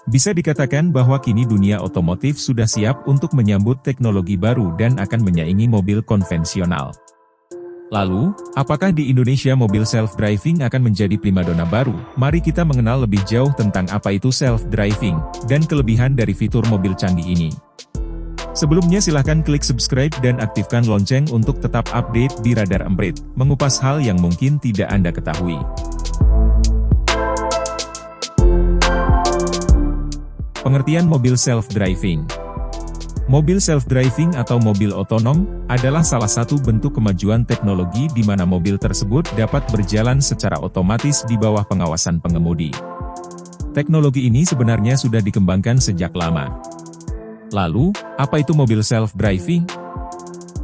Bisa dikatakan bahwa kini dunia otomotif sudah siap untuk menyambut teknologi baru dan akan menyaingi mobil konvensional. Lalu, apakah di Indonesia mobil self-driving akan menjadi primadona baru? Mari kita mengenal lebih jauh tentang apa itu self-driving, dan kelebihan dari fitur mobil canggih ini. Sebelumnya silahkan klik subscribe dan aktifkan lonceng untuk tetap update di Radar Emprit, mengupas hal yang mungkin tidak Anda ketahui. Pengertian mobil self-driving. Mobil self-driving atau mobil otonom adalah salah satu bentuk kemajuan teknologi di mana mobil tersebut dapat berjalan secara otomatis di bawah pengawasan pengemudi. Teknologi ini sebenarnya sudah dikembangkan sejak lama. Lalu, apa itu mobil self-driving?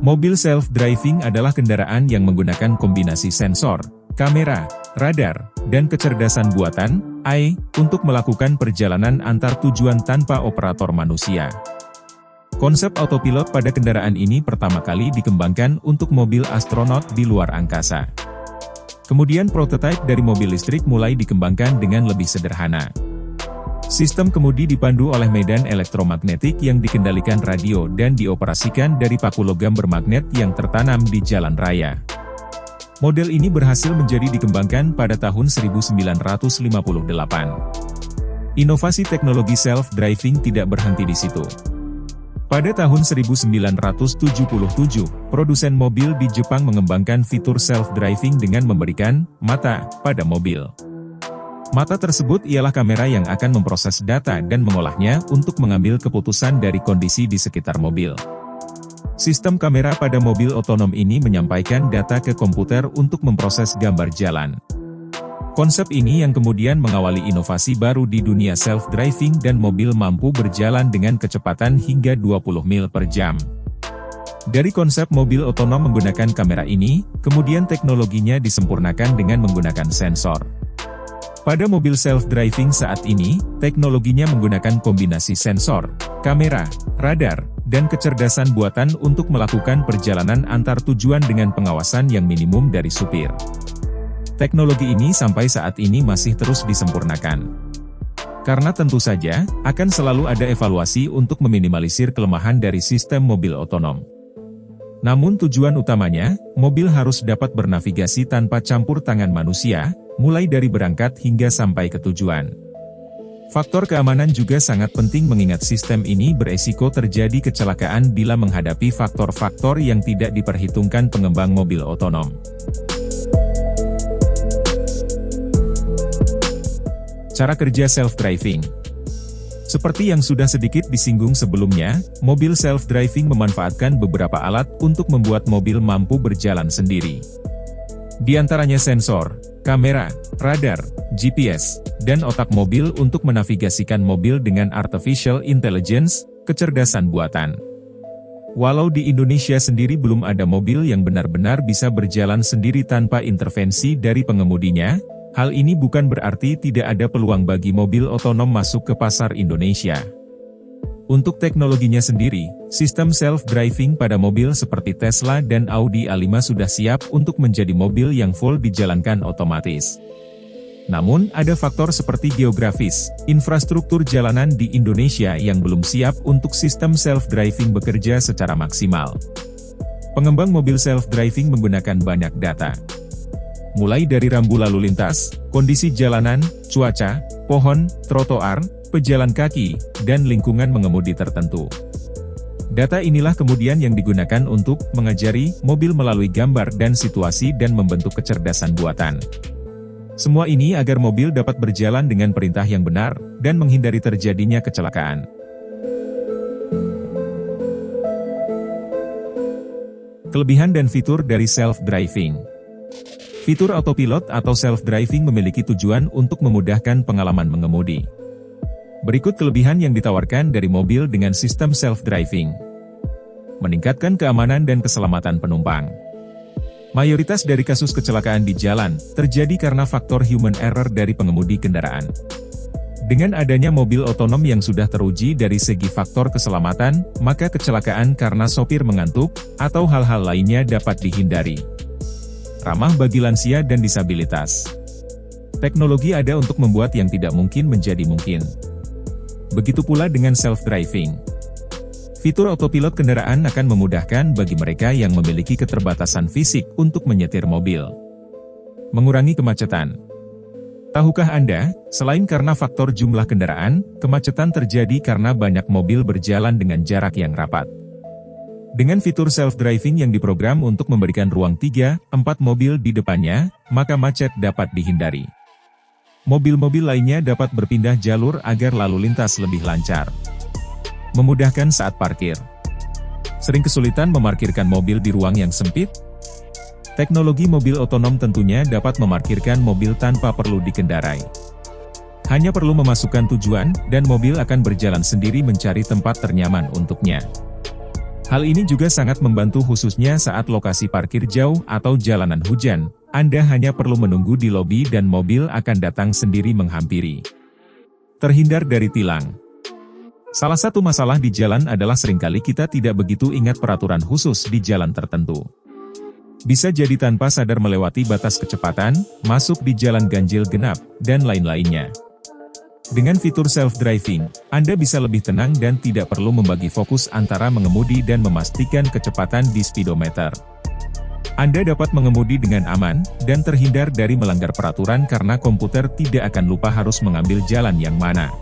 Mobil self-driving adalah kendaraan yang menggunakan kombinasi sensor, kamera, radar, dan kecerdasan buatan (AI) untuk melakukan perjalanan antar tujuan tanpa operator manusia. Konsep autopilot pada kendaraan ini pertama kali dikembangkan untuk mobil astronot di luar angkasa. Kemudian prototipe dari mobil listrik mulai dikembangkan dengan lebih sederhana. Sistem kemudi dipandu oleh medan elektromagnetik yang dikendalikan radio dan dioperasikan dari paku logam bermagnet yang tertanam di jalan raya. Model ini berhasil menjadi dikembangkan pada tahun 1958. Inovasi teknologi self-driving tidak berhenti di situ. Pada tahun 1977, produsen mobil di Jepang mengembangkan fitur self-driving dengan memberikan mata pada mobil. Mata tersebut ialah kamera yang akan memproses data dan mengolahnya untuk mengambil keputusan dari kondisi di sekitar mobil. Sistem kamera pada mobil otonom ini menyampaikan data ke komputer untuk memproses gambar jalan. Konsep ini yang kemudian mengawali inovasi baru di dunia self-driving dan mobil mampu berjalan dengan kecepatan hingga 20 mil per jam. Dari konsep mobil otonom menggunakan kamera ini, kemudian teknologinya disempurnakan dengan menggunakan sensor. Pada mobil self-driving saat ini, teknologinya menggunakan kombinasi sensor, kamera, radar, dan kecerdasan buatan untuk melakukan perjalanan antar tujuan dengan pengawasan yang minimum dari supir. Teknologi ini sampai saat ini masih terus disempurnakan. Karena tentu saja, akan selalu ada evaluasi untuk meminimalisir kelemahan dari sistem mobil otonom. Namun tujuan utamanya, mobil harus dapat bernavigasi tanpa campur tangan manusia, mulai dari berangkat hingga sampai ke tujuan. Faktor keamanan juga sangat penting mengingat sistem ini beresiko terjadi kecelakaan bila menghadapi faktor-faktor yang tidak diperhitungkan pengembang mobil otonom. Cara kerja self-driving. Seperti yang sudah sedikit disinggung sebelumnya, mobil self-driving memanfaatkan beberapa alat untuk membuat mobil mampu berjalan sendiri. Di antaranya sensor, kamera, radar, GPS, dan otak mobil untuk menavigasikan mobil dengan artificial intelligence, kecerdasan buatan. Walau di Indonesia sendiri belum ada mobil yang benar-benar bisa berjalan sendiri tanpa intervensi dari pengemudinya, hal ini bukan berarti tidak ada peluang bagi mobil otonom masuk ke pasar Indonesia. Untuk teknologinya sendiri, sistem self-driving pada mobil seperti Tesla dan Audi A5 sudah siap untuk menjadi mobil yang full dijalankan otomatis. Namun, ada faktor seperti geografis, infrastruktur jalanan di Indonesia yang belum siap untuk sistem self-driving bekerja secara maksimal. Pengembang mobil self-driving menggunakan banyak data. Mulai dari rambu lalu lintas, kondisi jalanan, cuaca, pohon, trotoar, pejalan kaki, dan lingkungan mengemudi tertentu. Data inilah kemudian yang digunakan untuk mengajari mobil melalui gambar dan situasi dan membentuk kecerdasan buatan. Semua ini agar mobil dapat berjalan dengan perintah yang benar, dan menghindari terjadinya kecelakaan. Kelebihan dan fitur dari self-driving. Fitur autopilot atau self-driving memiliki tujuan untuk memudahkan pengalaman mengemudi. Berikut kelebihan yang ditawarkan dari mobil dengan sistem self-driving. Meningkatkan keamanan dan keselamatan penumpang. Mayoritas dari kasus kecelakaan di jalan terjadi karena faktor human error dari pengemudi kendaraan. Dengan adanya mobil otonom yang sudah teruji dari segi faktor keselamatan, maka kecelakaan karena sopir mengantuk atau hal-hal lainnya dapat dihindari. Ramah bagi lansia dan disabilitas. Teknologi ada untuk membuat yang tidak mungkin menjadi mungkin. Begitu pula dengan self-driving. Fitur autopilot kendaraan akan memudahkan bagi mereka yang memiliki keterbatasan fisik untuk menyetir mobil. Mengurangi kemacetan. Tahukah Anda, selain karena faktor jumlah kendaraan, kemacetan terjadi karena banyak mobil berjalan dengan jarak yang rapat. Dengan fitur self-driving yang diprogram untuk memberikan ruang 3-4 mobil di depannya, maka macet dapat dihindari. Mobil-mobil lainnya dapat berpindah jalur agar lalu lintas lebih lancar. Memudahkan saat parkir. Sering kesulitan memarkirkan mobil di ruang yang sempit? Teknologi mobil otonom tentunya dapat memarkirkan mobil tanpa perlu dikendarai. Hanya perlu memasukkan tujuan, dan mobil akan berjalan sendiri mencari tempat ternyaman untuknya. Hal ini juga sangat membantu khususnya saat lokasi parkir jauh atau jalanan hujan. Anda hanya perlu menunggu di lobi dan mobil akan datang sendiri menghampiri. Terhindar dari tilang. Salah satu masalah di jalan adalah seringkali kita tidak begitu ingat peraturan khusus di jalan tertentu. Bisa jadi tanpa sadar melewati batas kecepatan, masuk di jalan ganjil genap, dan lain-lainnya. Dengan fitur self-driving, Anda bisa lebih tenang dan tidak perlu membagi fokus antara mengemudi dan memastikan kecepatan di speedometer. Anda dapat mengemudi dengan aman, dan terhindar dari melanggar peraturan karena komputer tidak akan lupa harus mengambil jalan yang mana.